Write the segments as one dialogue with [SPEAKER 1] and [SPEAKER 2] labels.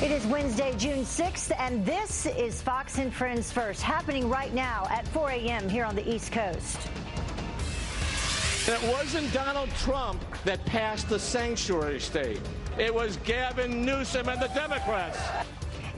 [SPEAKER 1] It is Wednesday, June 6th, and this is Fox and Friends First, happening right now at 4 a.m. here on the East Coast.
[SPEAKER 2] And it wasn't Donald Trump that passed the sanctuary state. It was Gavin Newsom and the Democrats.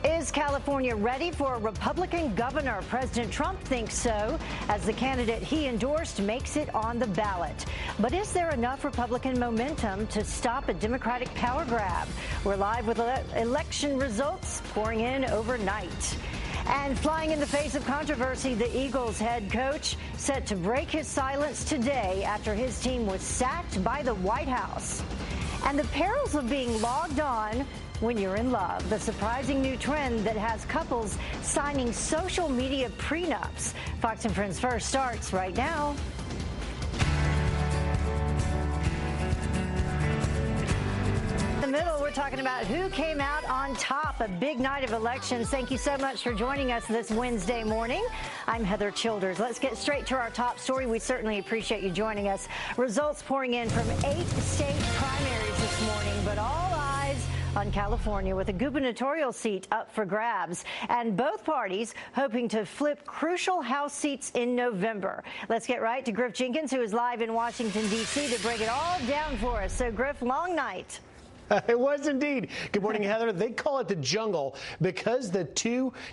[SPEAKER 1] Is California ready for a Republican governor? President Trump thinks so, as the candidate he endorsed makes it on the ballot. But is there enough Republican momentum to stop a Democratic power grab? We're live with election results pouring in overnight. And flying in the face of controversy, the Eagles head coach set to break his silence today after his team was sacked by the White House. And the perils of being logged on when you're in love, the surprising new trend that has couples signing social media prenups. Fox and Friends First starts right now. In the middle, we're talking about who came out on top, a big night of elections. Thank you so much for joining us this Wednesday morning. I'm Heather Childers. Let's get straight to our top story. We certainly appreciate you joining us. Results pouring in from 8 state primaries this morning, but all eyes on California with a gubernatorial seat up for grabs, and both parties hoping to flip crucial House seats in November. Let's get right to Griff Jenkins, who is live in Washington, D.C. to break it all down for us. So, Griff, long night.
[SPEAKER 3] It was indeed. Good morning, Heather. They call it the jungle because the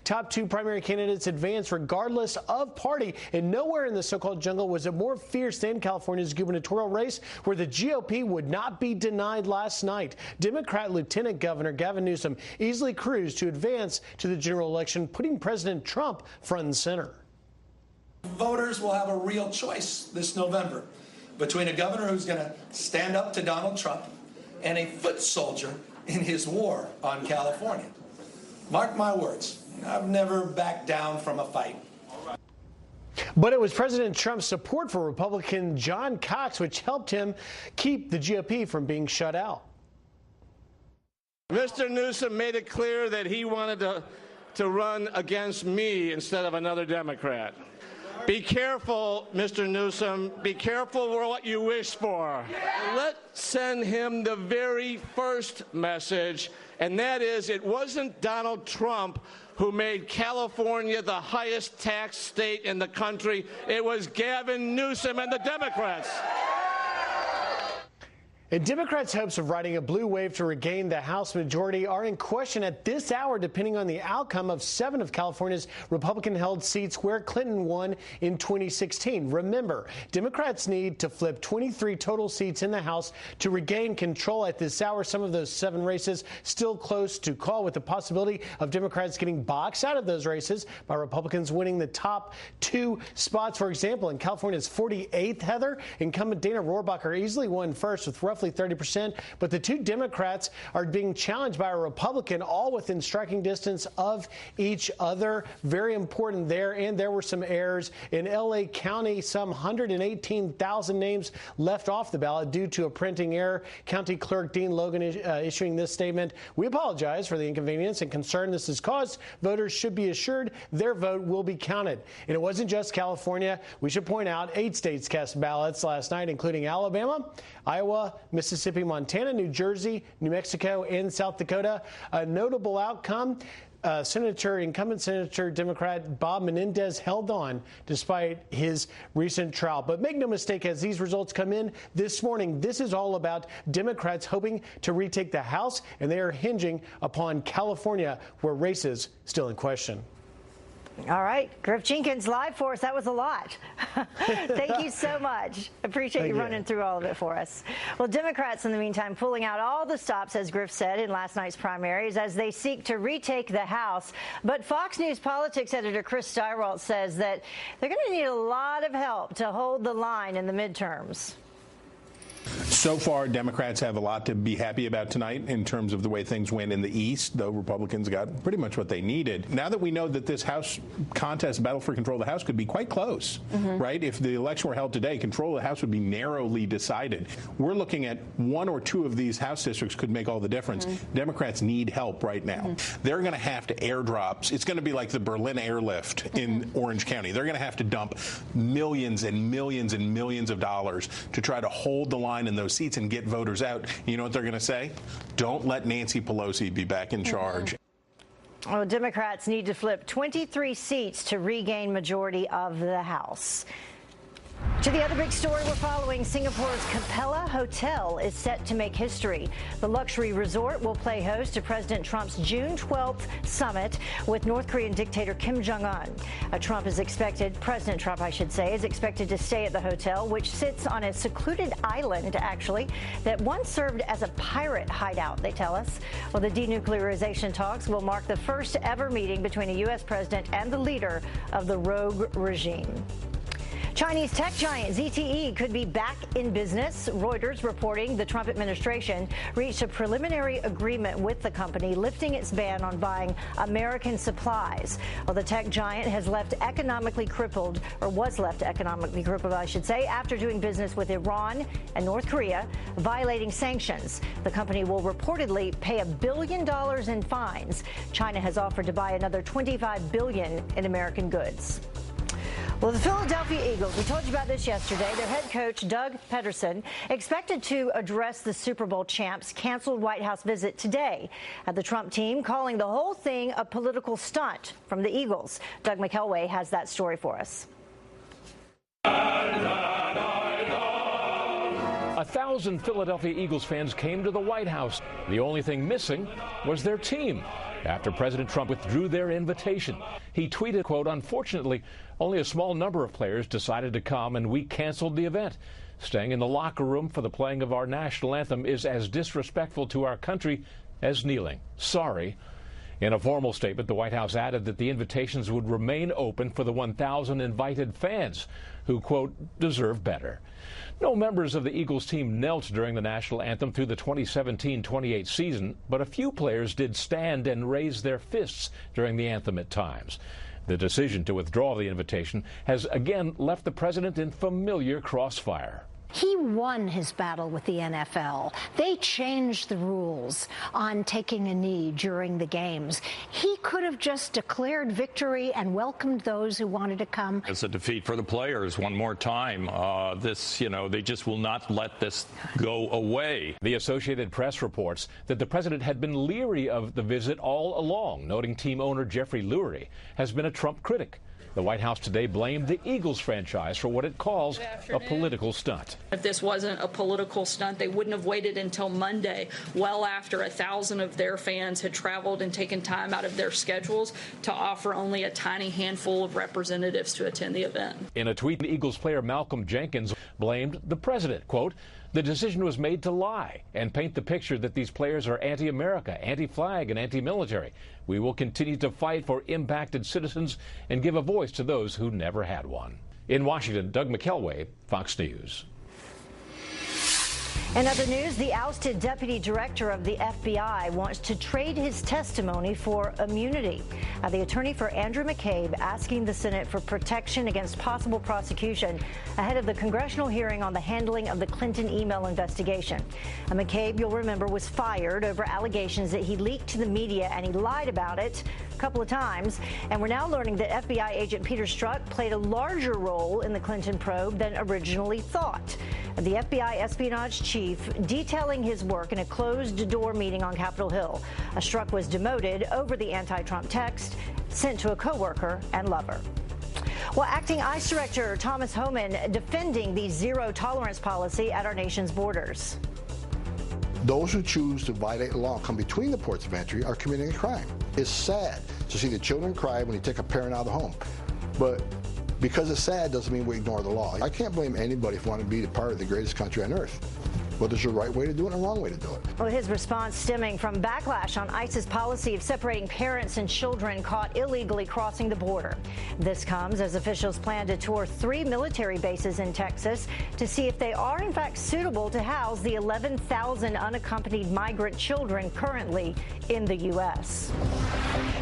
[SPEAKER 3] top two primary candidates advanced regardless of party, and nowhere in the so-called jungle was it more fierce than California's gubernatorial race, where the GOP would not be denied last night. Democrat Lieutenant Governor Gavin Newsom easily cruised to advance to the general election, putting President Trump front and center.
[SPEAKER 4] Voters will have a real choice this November between a governor who's going to stand up to Donald Trump and a foot soldier in his war on California. Mark my words, I've never backed down from a fight.
[SPEAKER 3] But it was President Trump's support for Republican John Cox which helped him keep the GOP from being shut out.
[SPEAKER 2] Mr. Newsom made it clear that he wanted to run against me instead of another Democrat. Be careful, Mr. Newsom. Be careful for what you wish for. Let's send him the very first message, and that is it wasn't Donald Trump who made California the highest tax state in the country. It was Gavin Newsom and the Democrats.
[SPEAKER 3] And Democrats' hopes of riding a blue wave to regain the House majority are in question at this hour, depending on the outcome of 7 of California's Republican-held seats where Clinton won in 2016. Remember, Democrats need to flip 23 total seats in the House to regain control at this hour. Some of those 7 races still close to call, with the possibility of Democrats getting boxed out of those races by Republicans winning the top 2 spots. For example, in California's 48th, Heather, incumbent Dana Rohrabacher easily won first with roughly 30%, but the 2 Democrats are being challenged by a Republican, all within striking distance of each other. Very important there. And there were some errors in L.A. County. Some 118,000 names left off the ballot due to a printing error. County Clerk Dean Logan issuing this statement: "We apologize for the inconvenience and concern this has caused. Voters should be assured their vote will be counted." And it wasn't just California. We should point out 8 states cast ballots last night, including Alabama, Iowa, Mississippi, Montana, New Jersey, New Mexico, and South Dakota. A notable outcome, incumbent Senator Democrat Bob Menendez held on despite his recent trial. But make no mistake, as these results come in this morning, this is all about Democrats hoping to retake the House, and they are hinging upon California, where races still in question.
[SPEAKER 1] All right, Griff Jenkins live for us. That was a lot. Thank you so much. Appreciate you running through all of it for us. Well, Democrats, in the meantime, pulling out all the stops, as Griff said, in last night's primaries as they seek to retake the House. But Fox News politics editor Chris Steiwalt says that they're going to need a lot of help to hold the line in the midterms.
[SPEAKER 5] So far, Democrats have a lot to be happy about tonight in terms of the way things went in the East, though Republicans got pretty much what they needed. Now that we know that this House contest, battle for control of the House, could be quite close, right? If the election were held today, control of the House would be narrowly decided. We're looking at 1 or 2 of these House districts could make all the difference. Democrats need help right now. They're going to have to airdrops. It's going to be like the Berlin airlift in Orange County. They're going to have to dump millions and millions and millions of dollars to try to hold the line in those those seats and get voters out. You know what they're going to say? Don't let Nancy Pelosi be back in charge.
[SPEAKER 1] Well, Democrats need to flip 23 seats to regain majority of the House. To the other big story we're following, Singapore's Capella Hotel is set to make history. The luxury resort will play host to President Trump's June 12th summit with North Korean dictator Kim Jong-un. President Trump, I should say, is expected to stay at the hotel, which sits on a secluded island, actually, that once served as a pirate hideout, they tell us. Well, the denuclearization talks will mark the first ever meeting between a U.S. president and the leader of the rogue regime. Chinese tech giant ZTE could be back in business. Reuters reporting the Trump administration reached a preliminary agreement with the company, lifting its ban on buying American supplies. Well, the tech giant has was left economically crippled, I should say, after doing business with Iran and North Korea, violating sanctions. The company will reportedly pay $1 billion in fines. China has offered to buy another $25 billion in American goods. Well, the Philadelphia Eagles, we told you about this yesterday. Their head coach, Doug Peterson, expected to address the Super Bowl champs' canceled White House visit today. The Trump team calling the whole thing a political stunt from the Eagles. Doug McElway has that story for us.
[SPEAKER 6] 1,000 Philadelphia Eagles fans came to the White House. The only thing missing was their team. After President Trump withdrew their invitation, he tweeted, quote, "Unfortunately, only a small number of players decided to come and we canceled the event. Staying in the locker room for the playing of our national anthem is as disrespectful to our country as kneeling. Sorry." In a formal statement, the White House added that the invitations would remain open for the 1,000 invited fans who, quote, "deserve better." No members of the Eagles team knelt during the national anthem through the 2017-28 season, but a few players did stand and raise their fists during the anthem at times. The decision to withdraw the invitation has again left the president in familiar crossfire.
[SPEAKER 7] He won his battle with the NFL. They changed the rules on taking a knee during the games. He could have just declared victory and welcomed those who wanted to come.
[SPEAKER 8] It's a defeat for the players one more time. They just will not let this go away.
[SPEAKER 6] The Associated Press reports that the president had been leery of the visit all along, noting team owner Jeffrey Lurie has been a Trump critic. The White House today blamed the Eagles franchise for what it calls a political stunt.
[SPEAKER 9] If this wasn't a political stunt, they wouldn't have waited until Monday, well after 1,000 of their fans had traveled and taken time out of their schedules to offer only a tiny handful of representatives to attend the event.
[SPEAKER 6] In a tweet, Eagles player Malcolm Jenkins blamed the president, quote, "The decision was made to lie and paint the picture that these players are anti-America, anti-flag, and anti-military. We will continue to fight for impacted citizens and give a voice to those who never had one." In Washington, Doug McElway, Fox News.
[SPEAKER 1] In other news, the ousted deputy director of the FBI wants to trade his testimony for immunity. The attorney for Andrew McCabe asking the Senate for protection against possible prosecution ahead of the congressional hearing on the handling of the Clinton email investigation. McCabe, you'll remember, was fired over allegations that he leaked to the media and he lied about it a couple of times. And we're now learning that FBI agent Peter Strzok played a larger role in the Clinton probe than originally thought. The FBI espionage chief detailing his work in a closed-door meeting on Capitol Hill. Strzok was demoted over the anti-Trump text sent to a coworker and lover. Well, acting ICE Director Thomas Homan defending the zero-tolerance policy at our nation's borders.
[SPEAKER 10] Those who choose to violate the law, come between the ports of entry, are committing a crime. It's sad to see the children cry when you take a parent out of the home. But because it's sad doesn't mean we ignore the law. I can't blame anybody for wanting to be a part of the greatest country on earth. But there's a right way to do it and a wrong way to do it.
[SPEAKER 1] Well, his response stemming from backlash on ICE's policy of separating parents and children caught illegally crossing the border. This comes as officials plan to tour 3 military bases in Texas to see if they are in fact suitable to house the 11,000 unaccompanied migrant children currently in the U.S.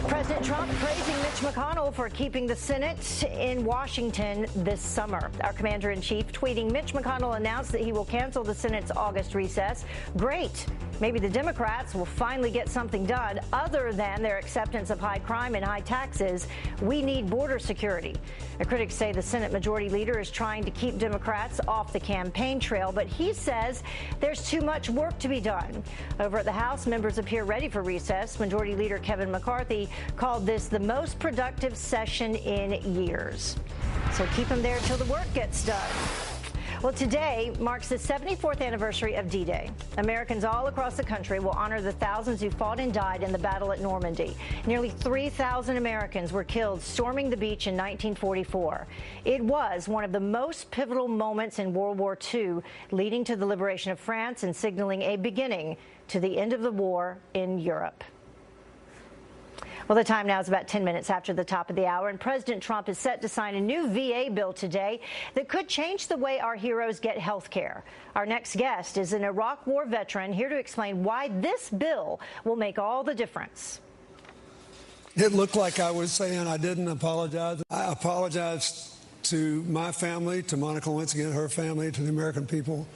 [SPEAKER 1] President Trump praising Mitch McConnell for keeping the Senate in Washington this summer. Our commander-in-chief tweeting, Mitch McConnell announced that he will cancel the Senate's August recess. Great. Maybe the Democrats will finally get something done other than their acceptance of high crime and high taxes. We need border security. Critics say the Senate Majority Leader is trying to keep Democrats off the campaign trail, but he says there's too much work to be done. Over at the House, members appear ready for recess. Majority Leader Kevin McCarthy called this the most productive session in years. So keep them there till the work gets done. Well, today marks the 74th anniversary of D-Day. Americans all across the country will honor the thousands who fought and died in the battle at Normandy. Nearly 3,000 Americans were killed storming the beach in 1944. It was one of the most pivotal moments in World War II, leading to the liberation of France and signaling a beginning to the end of the war in Europe. Well, the time now is about 10 minutes after the top of the hour, and President Trump is set to sign a new VA bill today that could change the way our heroes get health care. Our next guest is an Iraq War veteran here to explain why this bill will make all the difference.
[SPEAKER 11] It looked like I was saying I didn't apologize. I apologized to my family, to Monica Lewinsky and her family, to the American people.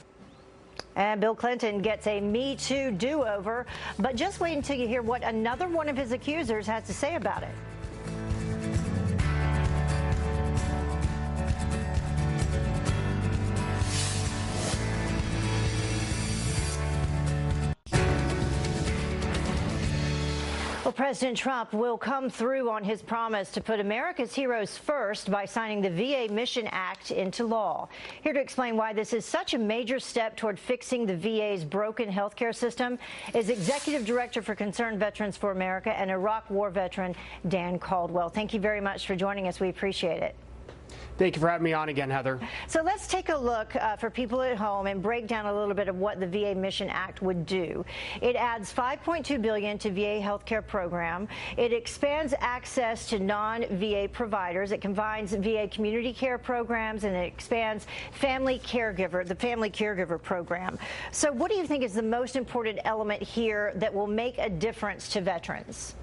[SPEAKER 1] And Bill Clinton gets a Me Too do-over, but just wait until you hear what another one of his accusers has to say about it. Well, President Trump will come through on his promise to put America's heroes first by signing the VA Mission Act into law. Here to explain why this is such a major step toward fixing the VA's broken health care system is Executive Director for Concerned Veterans for America and Iraq War veteran Dan Caldwell. Thank you very much for joining us. We appreciate it.
[SPEAKER 12] Thank you for having me on again, Heather.
[SPEAKER 1] So let's take a look for people at home and break down a little bit of what the VA Mission Act would do. It adds $5.2 billion to VA healthcare program. It expands access to non-VA providers. It combines VA community care programs, and it expands the family caregiver program. So what do you think is the most important element here that will make a difference to veterans?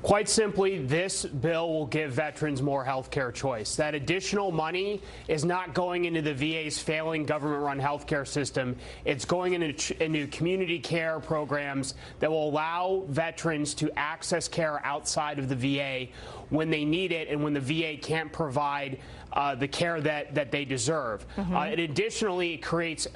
[SPEAKER 12] Quite simply, this bill will give veterans more health care choice. That additional money is not going into the VA's failing government-run health care system. It's going into community care programs that will allow veterans to access care outside of the VA when they need it and when the VA can't provide the care that they deserve. It additionally creates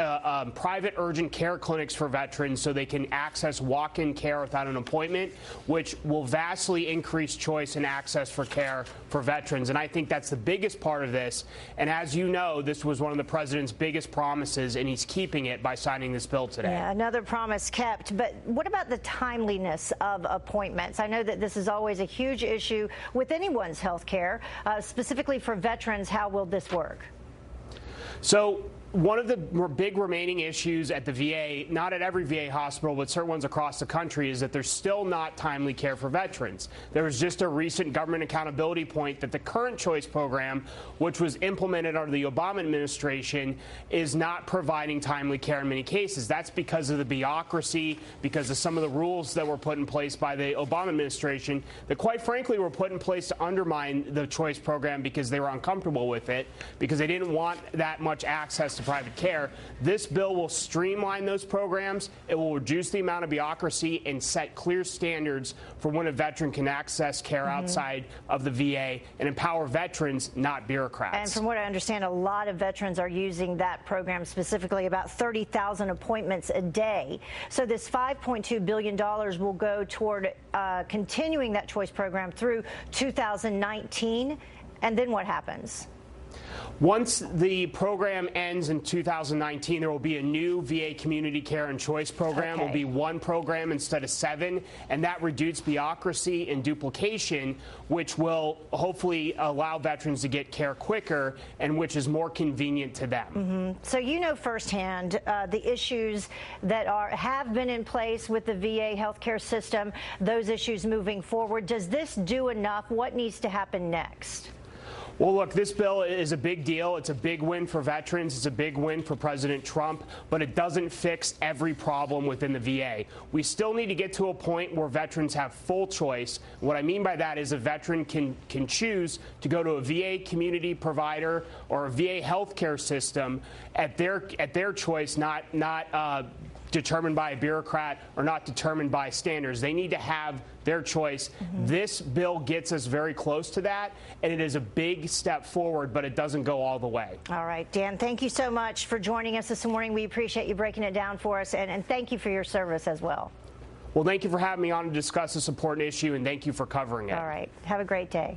[SPEAKER 12] private urgent care clinics for veterans so they can access walk-in care without an appointment, which will vastly increase choice and access for care for veterans. And I think that's the biggest part of this. And as you know, this was one of the president's biggest promises, and he's keeping it by signing this bill today.
[SPEAKER 1] Yeah, another promise kept. But what about the timeliness of appointments? I know that this is always a huge issue with anyone's health care, specifically for veterans. How will this work?
[SPEAKER 12] So one of the big remaining issues at the VA, not at every VA hospital, but certain ones across the country, is that there's still not timely care for veterans. There was just a recent government accountability point that the current choice program, which was implemented under the Obama administration, is not providing timely care in many cases. That's because of the bureaucracy, because of some of the rules that were put in place by the Obama administration that, quite frankly, were put in place to undermine the choice program because they were uncomfortable with it, because they didn't want that much access to private care. This bill will streamline those programs. It will reduce the amount of bureaucracy and set clear standards for when a veteran can access care outside of the VA and empower veterans, not bureaucrats.
[SPEAKER 1] And from what I understand, a lot of veterans are using that program, specifically about 30,000 appointments a day. So this $5.2 billion will go toward continuing that choice program through 2019. And then what happens?
[SPEAKER 12] Once the program ends in 2019, there will be a new VA community care and choice program. It will be one program instead of 7, and that reduces bureaucracy and duplication, which will hopefully allow veterans to get care quicker and which is more convenient to them.
[SPEAKER 1] So you know firsthand the issues that have been in place with the VA healthcare system, those issues moving forward. Does this do enough? What needs to happen next?
[SPEAKER 12] Well, look, this bill is a big deal. It's a big win for veterans. It's a big win for President Trump, but it doesn't fix every problem within the VA. We still need to get to a point where veterans have full choice. What I mean by that is a veteran can choose to go to a VA community provider or a VA healthcare system at their choice, not determined by a bureaucrat or not determined by standards. They need to have their choice. This bill gets us very close to that, and it is a big step forward, but it doesn't go all the way.
[SPEAKER 1] All right, Dan, thank you so much for joining us this morning. We appreciate you breaking it down for us, and thank you for your service as well.
[SPEAKER 12] Well, thank you for having me on to discuss this important issue, and thank you for covering it.
[SPEAKER 1] All right, have a great day.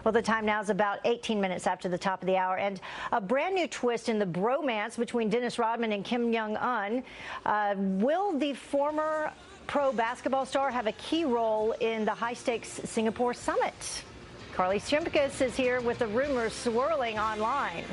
[SPEAKER 1] Well, the time now is about 18 minutes after the top of the hour, and a brand new twist in the bromance between Dennis Rodman and Kim Jong-un. Will the former pro basketball star have a key role in the high-stakes Singapore summit? Carly Strimpkus is here with the rumors swirling online.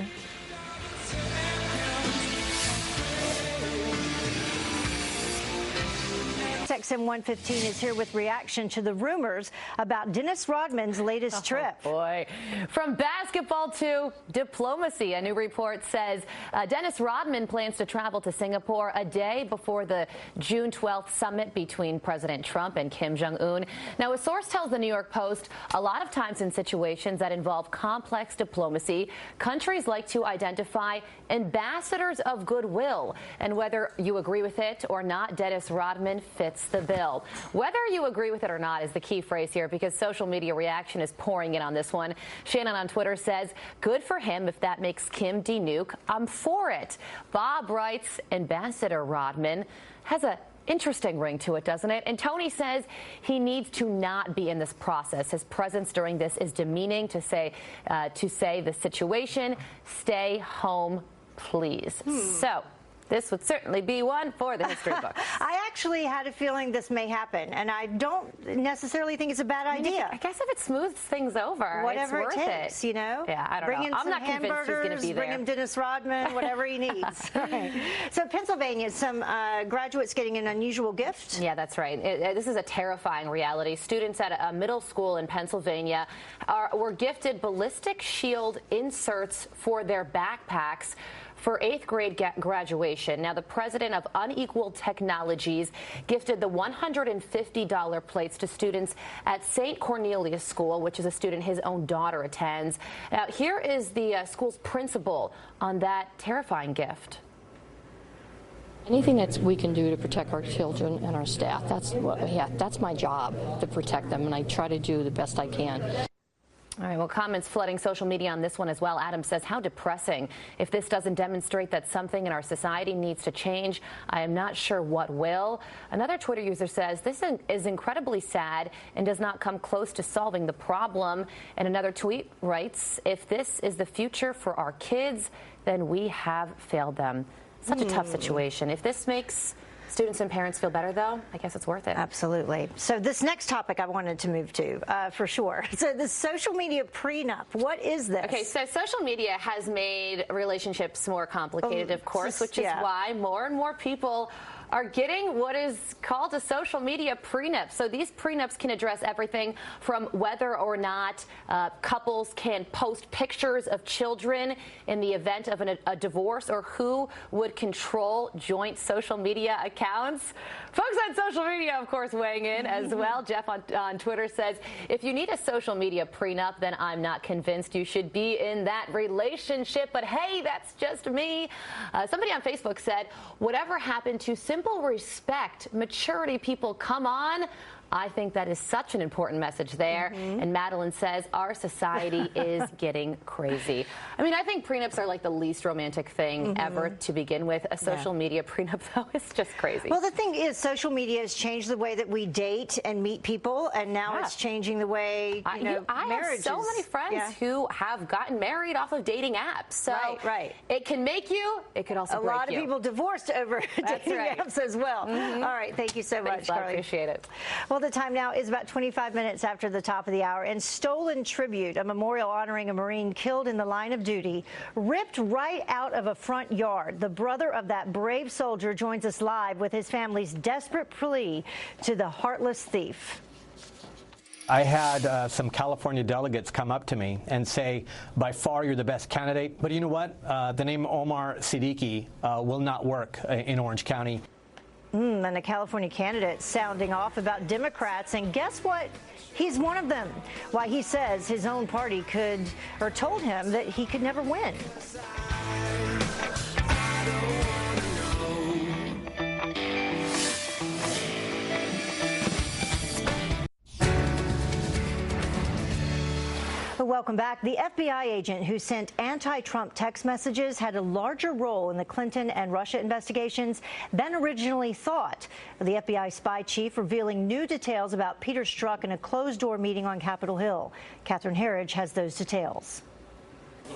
[SPEAKER 1] XM 115 is here with reaction to the rumors about Dennis Rodman's latest trip.
[SPEAKER 13] Oh boy. From basketball to diplomacy, a new report says Dennis Rodman plans to travel to Singapore a day before the June 12th summit between President Trump and Kim Jong-un. Now, a source tells the New York Post a lot of times in situations that involve complex diplomacy, countries like to identify ambassadors of goodwill. And whether you agree with it or not, Dennis Rodman fits the bill. Whether you agree with it or not is the key phrase here, because social media reaction is pouring in on this one. Shannon on Twitter says, good for him if that makes Kim denuke. I'm for it. Bob writes, Ambassador Rodman has a interesting ring to it, doesn't it? And Tony says he needs to not be in this process. His presence during this is demeaning to say the situation. Stay home, please. So this would certainly be one for the history books.
[SPEAKER 1] I actually had a feeling this may happen, and I don't necessarily think it's a bad idea.
[SPEAKER 13] I guess if it smooths things over,
[SPEAKER 1] whatever
[SPEAKER 13] it's
[SPEAKER 1] it
[SPEAKER 13] worth
[SPEAKER 1] takes, you know?
[SPEAKER 13] Yeah, I don't know. I'm not convinced he's going to be there.
[SPEAKER 1] Bring him Dennis Rodman, whatever he needs. Right. So Pennsylvania, some graduates getting an unusual gift.
[SPEAKER 13] Yeah, that's right. This is a terrifying reality. Students at a middle school in Pennsylvania were gifted ballistic shield inserts for their backpacks for 8th grade graduation. Now, the president of Unequal Technologies gifted the $150 plates to students at St. Cornelius School, which is a student his own daughter attends. Now, here is the school's principal on that terrifying gift.
[SPEAKER 14] Anything that we can do to protect our children and our staff, that's my job, to protect them, and I try to do the best I can.
[SPEAKER 13] All right, well, comments flooding social media on this one as well. Adam says, how depressing. If this doesn't demonstrate that something in our society needs to change, I am not sure what will. Another Twitter user says, this is incredibly sad and does not come close to solving the problem. And another tweet writes, if this is the future for our kids, then we have failed them. Such a tough situation. If this makes students and parents feel better, though, I guess it's worth it.
[SPEAKER 1] Absolutely. So this next topic I wanted to move to, for sure. So the social media prenup, what is this?
[SPEAKER 13] Okay, so social media has made relationships more complicated, of course, which is why more and more people are getting what is called a social media prenup. So these prenups can address everything from whether or not couples can post pictures of children in the event of a divorce, or who would control joint social media accounts. Folks on social media, of course, weighing in as well. Jeff on Twitter says, if you need a social media prenup, then I'm not convinced you should be in that relationship. But hey, that's just me. Somebody on Facebook said, whatever happened to simple respect, maturity, people, come on. I think that is such an important message there. And Madeline says, our society is getting crazy. I mean, I think prenups are like the least romantic thing ever to begin with. A social media prenup, though, is just crazy.
[SPEAKER 1] Well, the thing is, social media has changed the way that we date and meet people, and now it's changing the way, marriages.
[SPEAKER 13] I have so many friends who have gotten married off of dating apps. So it can make you, it could also break you.
[SPEAKER 1] A lot of people divorced over dating apps as well. All right, thank you so much, Carly.
[SPEAKER 13] I appreciate it.
[SPEAKER 1] Well, the time now is about 25 minutes after the top of the hour, and Stolen Tribute, a memorial honoring a Marine killed in the line of duty, ripped right out of a front yard. The brother of that brave soldier joins us live with his family's desperate plea to the heartless thief.
[SPEAKER 15] I had some California delegates come up to me and say, by far you're the best candidate, but you know what? The name Omar Siddiqui will not work in Orange County.
[SPEAKER 1] And a California candidate sounding off about Democrats, and guess what? He's one of them. Why he says his own party told him that he could never win. Welcome back. The FBI agent who sent anti-Trump text messages had a larger role in the Clinton and Russia investigations than originally thought. The FBI spy chief revealing new details about Peter Strzok in a closed-door meeting on Capitol Hill. Catherine Herridge has those details.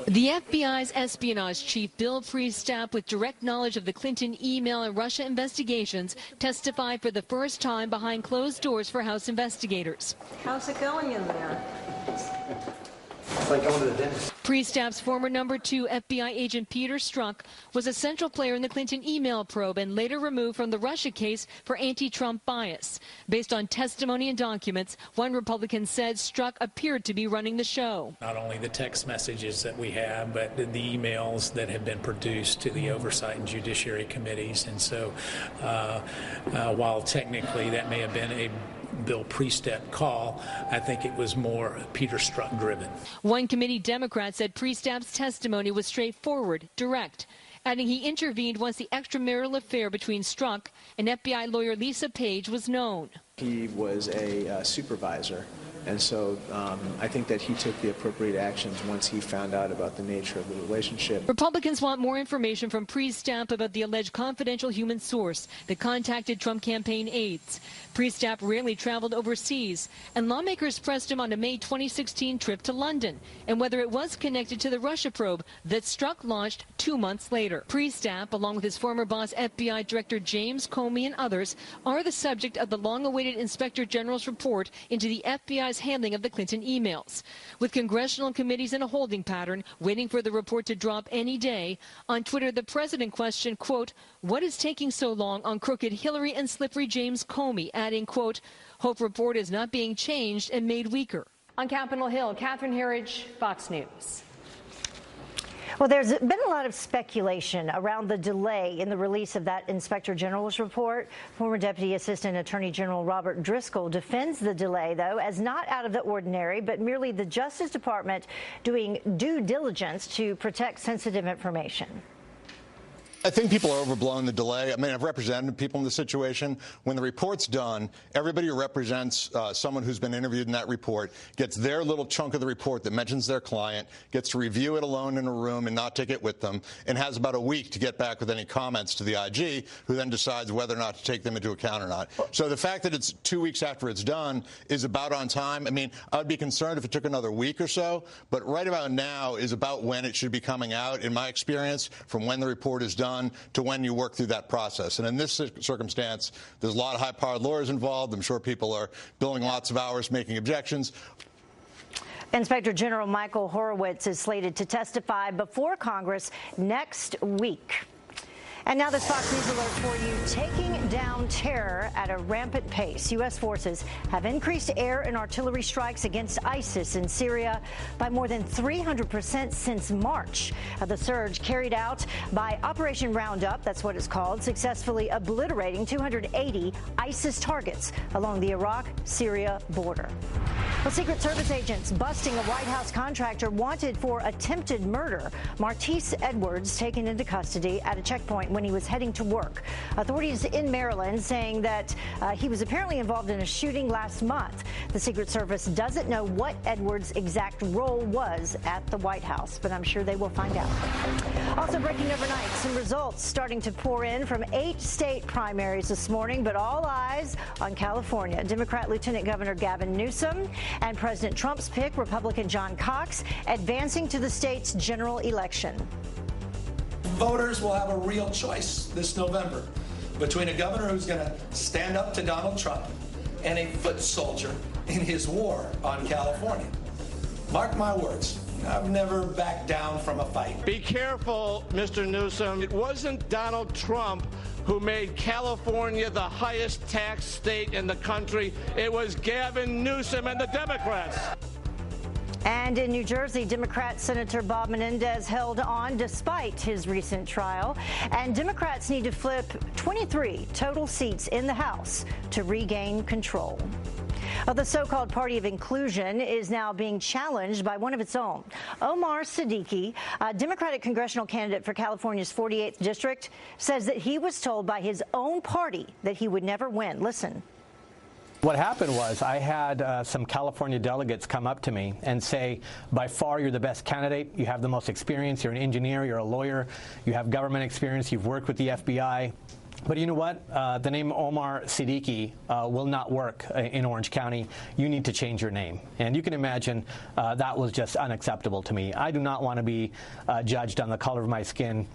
[SPEAKER 16] The FBI's espionage chief, Bill Priestap, with direct knowledge of the Clinton email and Russia investigations, testified for the first time behind closed doors for House investigators.
[SPEAKER 17] How's it going in there?
[SPEAKER 18] It's like going to the dentist.
[SPEAKER 16] Priestap's former #2 FBI agent Peter Strzok was a central player in the Clinton email probe and later removed from the Russia case for anti-Trump bias. Based on testimony and documents, one Republican said Strzok appeared to be running the show.
[SPEAKER 19] Not only the text messages that we have, but the emails that have been produced to the Oversight and Judiciary Committees. And so while technically that may have been a Bill Priestap call, I think it was more Peter Strzok driven.
[SPEAKER 16] One committee Democrat said Priestap's testimony was straightforward, direct, adding he intervened once the extramarital affair between Strzok and FBI lawyer Lisa Page was known.
[SPEAKER 18] He was a supervisor, and so I think that he took the appropriate actions once he found out about the nature of the relationship.
[SPEAKER 16] Republicans want more information from Priestap about the alleged confidential human source that contacted Trump campaign aides. Priestap rarely traveled overseas, and lawmakers pressed him on a May 2016 trip to London and whether it was connected to the Russia probe that Strzok launched 2 months later. Priestap, along with his former boss FBI Director James Comey and others, are the subject of the long-awaited Inspector General's report into the FBI's handling of the Clinton emails. With congressional committees in a holding pattern, waiting for the report to drop any day, on Twitter the president questioned, quote, "What is taking so long on crooked Hillary and slippery James Comey?" adding, quote, "Hope report is not being changed and made weaker."
[SPEAKER 17] On Capitol Hill, Catherine Herridge, Fox News.
[SPEAKER 1] Well, there's been a lot of speculation around the delay in the release of that Inspector General's report. Former Deputy Assistant Attorney General Robert Driscoll defends the delay, though, as not out of the ordinary, but merely the Justice Department doing due diligence to protect sensitive information.
[SPEAKER 20] I think people are overblowing the delay. I mean, I've represented people in this situation. When the report's done, everybody who represents someone who's been interviewed in that report gets their little chunk of the report that mentions their client, gets to review it alone in a room and not take it with them, and has about a week to get back with any comments to the IG, who then decides whether or not to take them into account or not. So the fact that it's 2 weeks after it's done is about on time. I mean, I would be concerned if it took another week or so, but right about now is about when it should be coming out, in my experience, from when the report is done to when you work through that process. And in this circumstance, there's a lot of high-powered lawyers involved. I'm sure people are billing lots of hours making objections.
[SPEAKER 1] Inspector General Michael Horowitz is slated to testify before Congress next week. And now this Fox News alert for you. Taking down terror at a rampant pace. U.S. forces have increased air and artillery strikes against ISIS in Syria by more than 300% since March. The surge carried out by Operation Roundup, that's what it's called, successfully obliterating 280 ISIS targets along the Iraq-Syria border. Well, Secret Service agents busting a White House contractor wanted for attempted murder. Martise Edwards taken into custody at a checkpoint when he was heading to work. Authorities in Maryland saying that he was apparently involved in a shooting last month. The Secret Service doesn't know what Edwards' exact role was at the White House, but I'm sure they will find out. Also breaking overnight, some results starting to pour in from 8 state primaries this morning, but all eyes on California. Democrat Lieutenant Governor Gavin Newsom and President Trump's pick, Republican John Cox, advancing to the state's general election.
[SPEAKER 4] Voters will have a real choice this November between a governor who's going to stand up to Donald Trump and a foot soldier in his war on California. Mark my words, I've never backed down from a fight.
[SPEAKER 2] Be careful, Mr. Newsom. It wasn't Donald Trump who made California the highest tax state in the country. It was Gavin Newsom and the Democrats.
[SPEAKER 1] And in New Jersey, Democrat Senator Bob Menendez held on despite his recent trial. And Democrats need to flip 23 total seats in the House to regain control. Well, the so-called party of inclusion is now being challenged by one of its own. Omar Siddiqui, a Democratic congressional candidate for California's 48th district, says that he was told by his own party that he would never win. Listen.
[SPEAKER 15] What happened was I had some California delegates come up to me and say, by far, you're the best candidate. You have the most experience. You're an engineer. You're a lawyer. You have government experience. You've worked with the FBI. But you know what? The name Omar Siddiqui will not work in Orange County. You need to change your name. And you can imagine that was just unacceptable to me. I do not want to be judged on the color of my skin,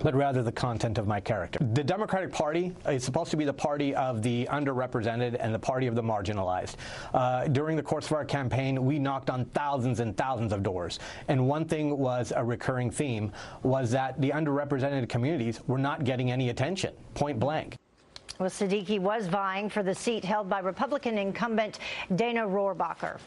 [SPEAKER 15] but rather the content of my character. The Democratic Party is supposed to be the party of the underrepresented and the party of the marginalized. During the course of our campaign, we knocked on thousands and thousands of doors. And one thing was a recurring theme was that the underrepresented communities were not getting any attention, point blank.
[SPEAKER 1] Well, Siddiqui was vying for the seat held by Republican incumbent Dana Rohrabacher.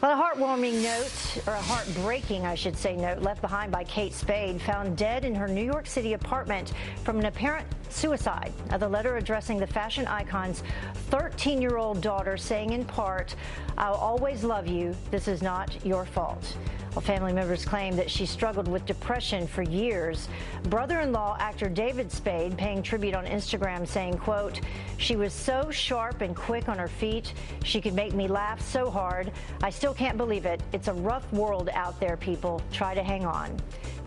[SPEAKER 1] Well, a heartwarming note, or a heartbreaking, I should say, note left behind by Kate Spade, found dead in her New York City apartment from an apparent suicide. The letter addressing the fashion icon's 13-year-old daughter, saying in part, "I'll always love you. This is not your fault." Well, family members claim that she struggled with depression for years. Brother-in-law actor David Spade paying tribute on Instagram saying, quote, "She was so sharp and quick on her feet. She could make me laugh so hard. I still can't believe it. It's a rough world out there, people. Try to hang on."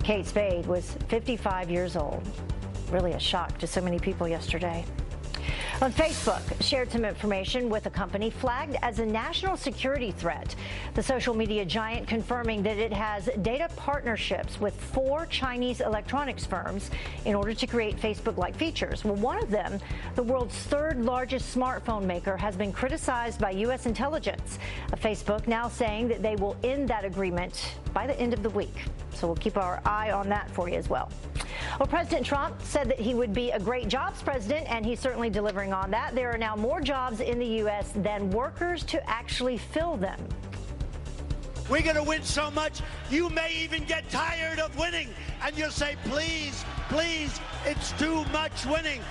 [SPEAKER 1] Kate Spade was 55 years old. Really a shock to so many people yesterday. On Facebook, shared some information with a company flagged as a national security threat. The social media giant confirming that it has data partnerships with 4 Chinese electronics firms in order to create Facebook-like features. Well, one of them, the world's 3rd largest smartphone maker, has been criticized by U.S. intelligence. Facebook now saying that they will end that agreement by the end of the week. So we'll keep our eye on that for you as well. Well, President Trump said that he would be a great jobs president, and he's certainly delivering on that. There are now more jobs in the U.S. than workers to actually fill them.
[SPEAKER 21] We're going to win so much, you may even get tired of winning, and you'll say, please, please, it's too much winning.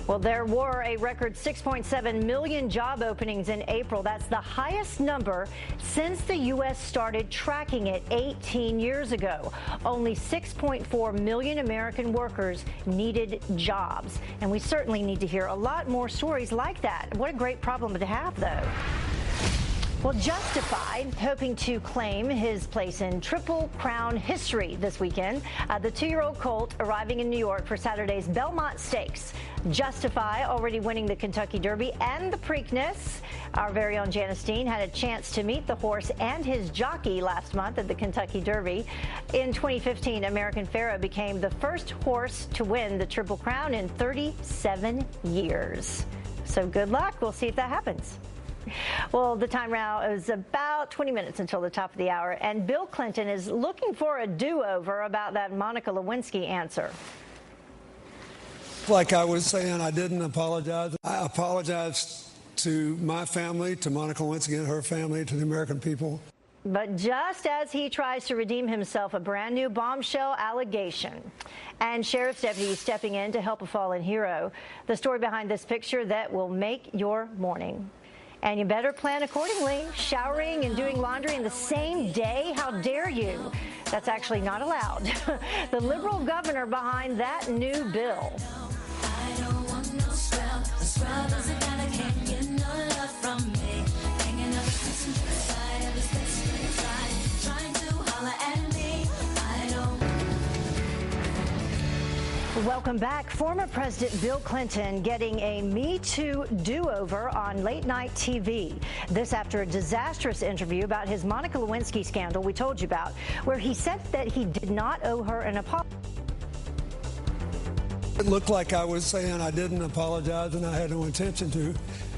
[SPEAKER 1] Well, there were a record 6.7 million job openings in April. That's the highest number since the U.S. started tracking it 18 years ago. Only 6.4 million American workers needed jobs. And we certainly need to hear a lot more stories like that. What a great problem to have, though. Well, Justified, hoping to claim his place in Triple Crown history this weekend. The 2-year-old colt arriving in New York for Saturday's Belmont Stakes. Justify already winning the Kentucky Derby and the Preakness. Our very own Janice Dean had a chance to meet the horse and his jockey last month at the Kentucky Derby. In 2015, American Pharoah became the first horse to win the Triple Crown in 37 years. So good luck. We'll see if that happens. Well, the time now is about 20 minutes until the top of the hour, and Bill Clinton is looking for a do-over about that Monica Lewinsky answer.
[SPEAKER 11] Like I was saying, I didn't apologize. I apologized to my family, to Monica Lewinsky and her family, to the American people.
[SPEAKER 1] But just as he tries to redeem himself, a brand new bombshell allegation. And sheriff's deputies stepping in to help a fallen hero. The story behind this picture that will make your morning. And you better plan accordingly. Showering and doing laundry in the same day? How dare you? That's actually not allowed. The liberal governor behind that new bill. I don't want no scrub. A scrub is a guy that can't get no love from me. Hanging up the side of his face, trying to holler at me. I don't. Welcome back. Former President Bill Clinton getting a Me Too do-over on late-night TV. This after a disastrous interview about his Monica Lewinsky scandal we told you about, where he said that he did not owe her an apology.
[SPEAKER 11] It looked like I was saying I didn't apologize, and I had no intention to,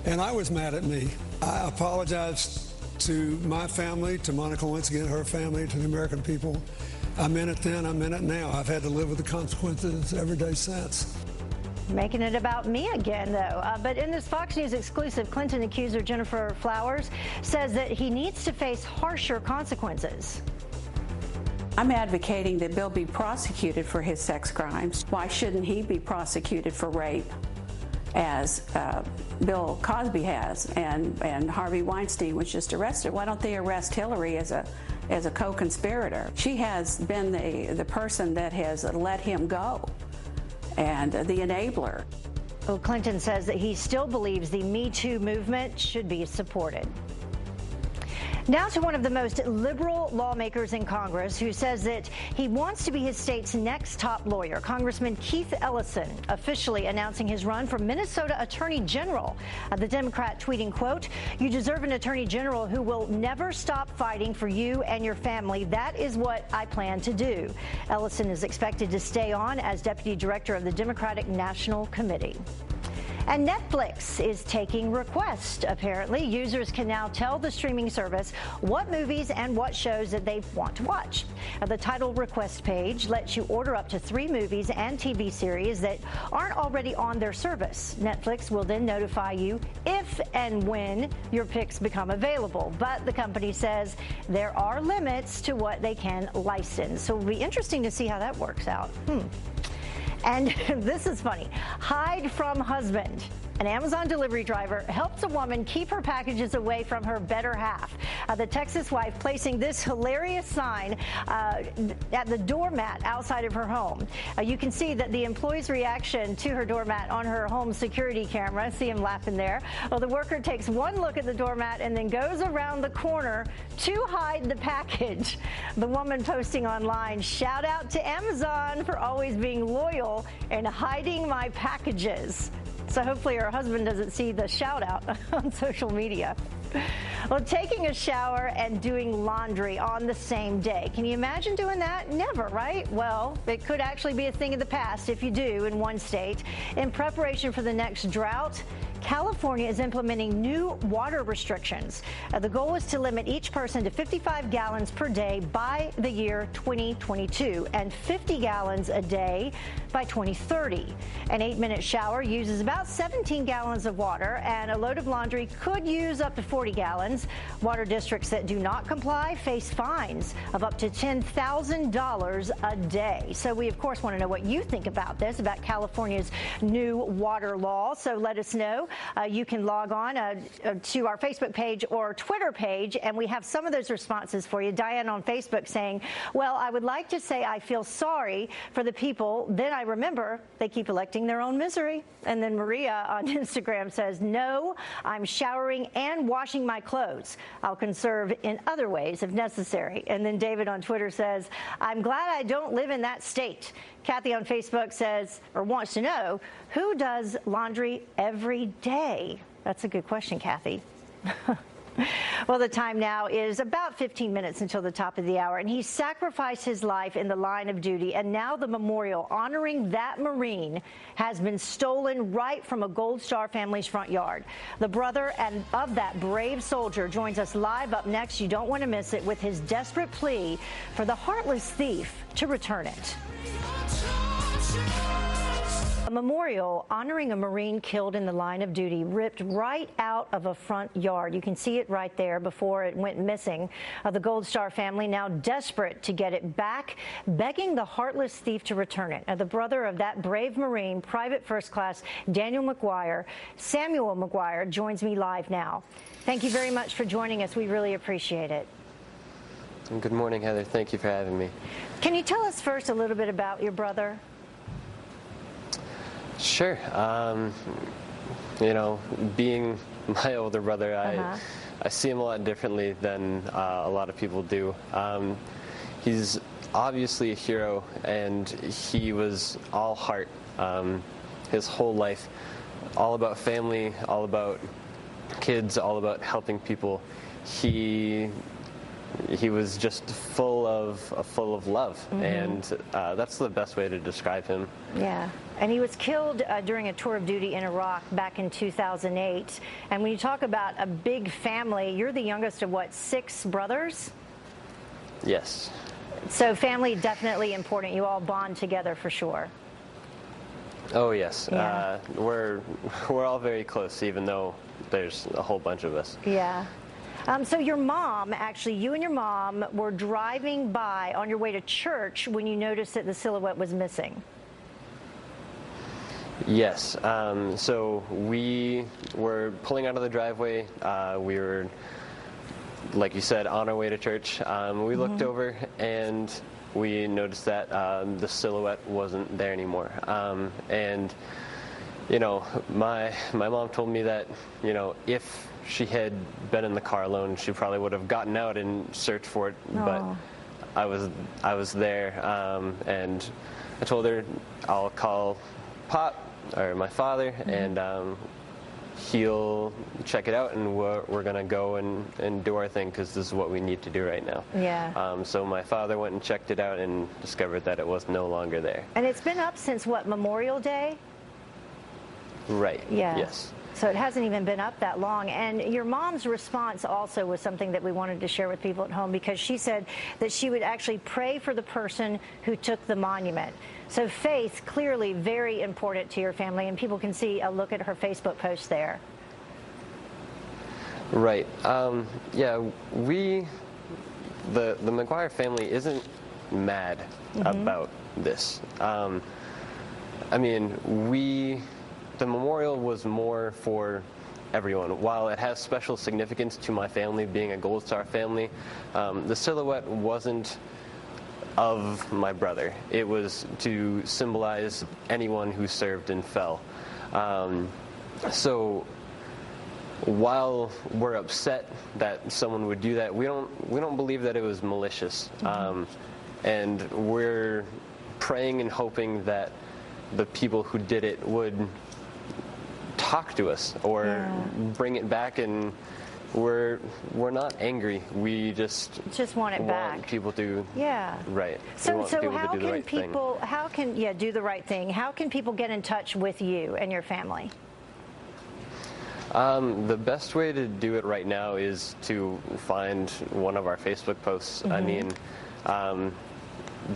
[SPEAKER 11] and I was mad at me. I apologized to my family, to Monica Lewinsky and her family, to the American people. I meant it then, I meant it now. I've had to live with the consequences every day since.
[SPEAKER 1] Making it about me again, though. But in this Fox News exclusive, Clinton accuser Jennifer Flowers says that he needs to face harsher consequences.
[SPEAKER 3] I'm advocating that Bill be prosecuted for his sex crimes. Why shouldn't he be prosecuted for rape, as Bill Cosby has, and Harvey Weinstein was just arrested? Why don't they arrest Hillary as a co-conspirator? She has been the person that has let him go and the enabler.
[SPEAKER 1] Well, Clinton says that he still believes the Me Too movement should be supported. Now to one of the most liberal lawmakers in Congress who says that he wants to be his state's next top lawyer. Congressman Keith Ellison officially announcing his run for Minnesota Attorney General. The Democrat tweeting, quote, "You deserve an Attorney General who will never stop fighting for you and your family. That is what I plan to do." Ellison is expected to stay on as Deputy Director of the Democratic National Committee. And Netflix is taking requests, apparently. Users can now tell the streaming service what movies and what shows that they want to watch. The title request page lets you order up to 3 movies and TV series that aren't already on their service. Netflix will then notify you if and when your picks become available. But the company says there are limits to what they can license. So it'll be interesting to see how that works out. And this is funny. Hide from husband. An Amazon delivery driver helps a woman keep her packages away from her better half. The Texas wife placing this hilarious sign at the doormat outside of her home. You can see that the employee's reaction to her doormat on her home security camera. See him laughing there. Well, the worker takes one look at the doormat and then goes around the corner to hide the package. The woman posting online, "Shout out to Amazon for always being loyal and hiding my packages." So hopefully her husband doesn't see the shout out on social media. Well, taking a shower and doing laundry on the same day. Can you imagine doing that? Never, right? Well, it could actually be a thing of the past if you do in one state. In preparation for the next drought, California is implementing new water restrictions. The goal is to limit each person to 55 gallons per day by the year 2022 and 50 gallons a day by 2030. An 8-minute shower uses about 17 gallons of water, and a load of laundry could use up to 40 gallons. Water districts that do not comply face fines of up to $10,000 a day. So we, of course, want to know what you think about this, about California's new water law. So let us know. You can log on to our Facebook page or Twitter page, and we have some of those responses for you. Diane on Facebook saying, "Well, I would like to say I feel sorry for the people. Then I remember they keep electing their own misery." And then Maria on Instagram says, "No, I'm showering and washing my clothes. I'll conserve in other ways if necessary." And then David on Twitter says, "I'm glad I don't live in that state." Kathy on Facebook says, or wants to know, who does laundry every day? That's a good question, Kathy. Well, the time now is about 15 minutes until the top of the hour, and he sacrificed his life in the line of duty, and now the memorial honoring that Marine has been stolen right from a Gold Star family's front yard. The brother of that brave soldier joins us live up next. You don't want to miss it, with his desperate plea for the heartless thief to return it. A memorial honoring a Marine killed in the line of duty ripped right out of a front yard. You can see it right there before it went missing. The Gold Star family now desperate to get it back, begging the heartless thief to return it. The brother of that brave Marine, Private First Class Samuel McGuire, joins me live now. Thank you very much for joining us. We really appreciate it.
[SPEAKER 22] Good morning, Heather. Thank you for having me.
[SPEAKER 1] Can you tell us first a little bit about your brother?
[SPEAKER 22] Sure. You know, being my older brother, I see him a lot differently than a lot of people do. He's obviously a hero, and he was all heart his whole life, all about family, all about kids, all about helping people. He was just full of love, and that's the best way to describe him.
[SPEAKER 1] Yeah, and he was killed during a tour of duty in Iraq back in 2008. And when you talk about a big family, you're the youngest of what, 6 brothers?
[SPEAKER 22] Yes.
[SPEAKER 1] So family definitely important. You all bond together for sure.
[SPEAKER 22] Oh, yes.
[SPEAKER 1] Yeah.
[SPEAKER 22] We're all very close, even though there's a whole bunch of us.
[SPEAKER 1] Yeah. So your mom, actually, you and your mom were driving by on your way to church when you noticed that the silhouette was missing.
[SPEAKER 22] Yes. So we were pulling out of the driveway. We were, like you said, on our way to church. We looked over and we noticed that the silhouette wasn't there anymore. And, you know, my mom told me that, you know, if she had been in the car alone, she probably would have gotten out and searched for it. But I was there, and I told her I'll call Pop, or my father, and he'll check it out, and we're gonna go and do our thing, because this is what we need to do right now.
[SPEAKER 1] Yeah.
[SPEAKER 22] So my father went and checked it out and discovered that it was no longer there.
[SPEAKER 1] And it's been up since what, Memorial Day?
[SPEAKER 22] Right.
[SPEAKER 1] Yeah.
[SPEAKER 22] Yes.
[SPEAKER 1] So it hasn't even been up that long. And your mom's response also was something that we wanted to share with people at home, because she said that she would actually pray for the person who took the monument. So faith, clearly very important to your family, and people can see a look at her Facebook post there.
[SPEAKER 22] Right. Yeah, the McGuire family isn't mad about this. I mean, the memorial was more for everyone. While it has special significance to my family, being a Gold Star family, the silhouette wasn't of my brother. It was to symbolize anyone who served and fell. So while we're upset that someone would do that, we don't believe that it was malicious. And we're praying and hoping that the people who did it would talk to us or bring it back, and we're not angry. We just
[SPEAKER 1] want it back.
[SPEAKER 22] People to right.
[SPEAKER 1] So how can people do the right thing? How can people get in touch with you and your family?
[SPEAKER 22] The best way to do it right now is to find one of our Facebook posts. I mean,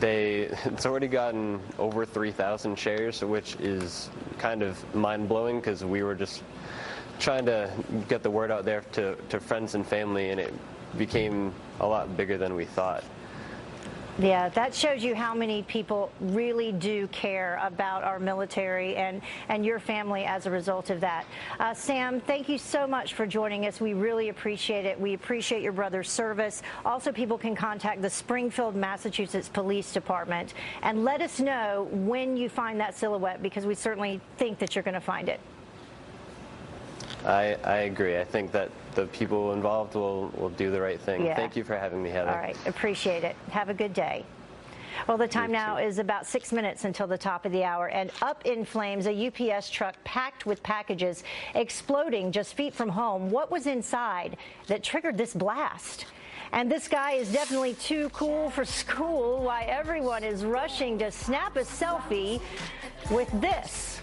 [SPEAKER 22] it's already gotten over 3,000 shares, which is kind of mind-blowing, because we were just trying to get the word out there to friends and family, and it became a lot bigger than we thought.
[SPEAKER 1] Yeah, that shows you how many people really do care about our military and your family as a result of that. Sam, thank you so much for joining us. We really appreciate it. We appreciate your brother's service. Also, people can contact the Springfield, Massachusetts Police Department and let us know when you find that silhouette, because we certainly think that you're going to find it.
[SPEAKER 22] I agree. I think that the people involved will do the right thing.
[SPEAKER 1] Yeah.
[SPEAKER 22] Thank you for having me, Heather.
[SPEAKER 1] All right. Appreciate it. Have a good day. Well, the time now is about 6 minutes until the top of the hour, and up in flames, a UPS truck packed with packages exploding just feet from home. What was inside that triggered this blast? And this guy is definitely too cool for school. Why everyone is rushing to snap a selfie with this.